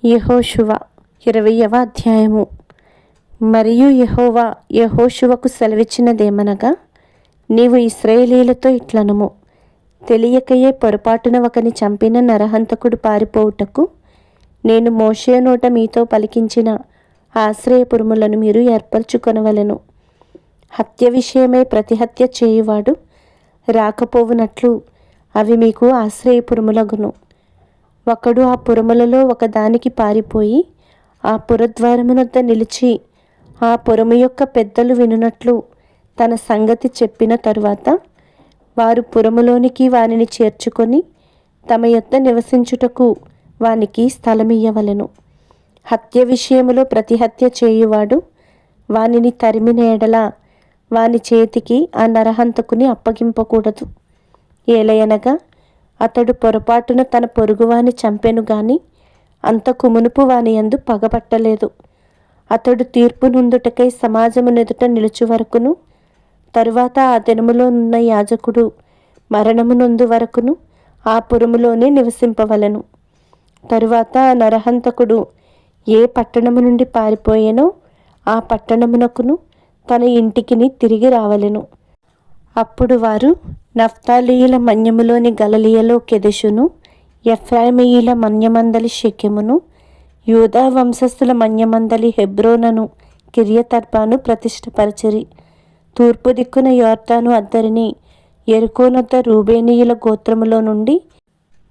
యెహోషువ 20వ అధ్యాయము. మరియు యెహోవా యెహోషువకు సెలవిచ్చినదేమనగా, నీవు ఇశ్రాయేలీయులతో ఇట్లనుము, తెలియకయే పొరపాటున ఒకని చంపిన నరహంతకుడు పారిపోవుటకు నేను మోషే నోట మీతో పలికించిన ఆశ్రయపురములను మీరు ఏర్పరచుకొనవలెను. హత్య విషయమై ప్రతిహత్య చేయువాడు రాకపోవునట్లు అవి మీకు ఆశ్రయపురములగును. ఒకడు ఆ పురములలో ఒకదానికి పారిపోయి ఆ పురద్వారమునొద్ద నిలిచి ఆ పురము యొక్క పెద్దలు వినునట్లు తన సంగతి చెప్పిన తరువాత వారు పురములోనికి వానిని చేర్చుకొని తమ యొద్ద నివసించుటకు వానికి స్థలమియ్యవలెను. హత్య విషయములో ప్రతిహత్య చేయువాడు వానిని తరిమిన ఎడల వాని చేతికి ఆ నరహంతకుని అప్పగింపకూడదు. ఏలయనగా అతడు పొరపాటున తన పొరుగువాని చంపెను గాని అంతకు మునుపు వాని యందు పగపట్టలేదు. అతడు తీర్పు నుందుటకై సమాజమునెదుట నిలుచు వరకును, తరువాత ఆ దినములో ఉన్న యాజకుడు మరణము నొందు వరకును ఆ పురములోనే నివసింపవలెను. తరువాత ఆ నరహంతకుడు ఏ పట్టణము నుండి పారిపోయేనో ఆ పట్టణమునకును తన ఇంటికిని తిరిగి రావలెను. అప్పుడు వారు నఫ్తాలీయుల మన్యములోని గలిలయలో కెదెషును, ఎఫ్రాయిమీయుల మన్యమందలి షెకెమును, యూదా వంశస్థుల మన్యమందలి హెబ్రోనును కిర్యతర్బాను ప్రతిష్ఠపరచిరి. తూర్పు దిక్కున యొర్దాను అద్దరిని యెరికోనొద్ద రూబేనీయుల గోత్రములో నుండి,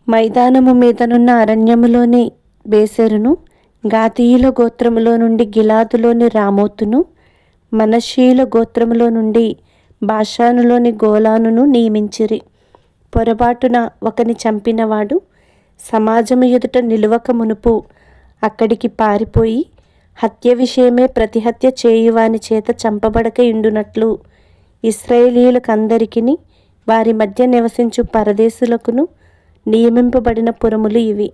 మైదానము మీదనున్న అరణ్యములోని బేసెరును, గాదీయుల గోత్రములో నుండి గిలాదులోని రామోతును, మనష్షీయుల గోత్రములో నుండి బాషానులోని గోలానును నియమించిరి. పొరపాటున ఒకని చంపినవాడు సమాజము ఎదుట నిలువక మునుపు అక్కడికి పారిపోయి హత్య విషయమే ప్రతిహత్య చేయువాని చేత చంపబడక ఇండునట్లు ఇశ్రాయేలీయులకందరికిని వారి మధ్య నివసించు పరదేశులకును నియమింపబడిన పురములు ఇవి.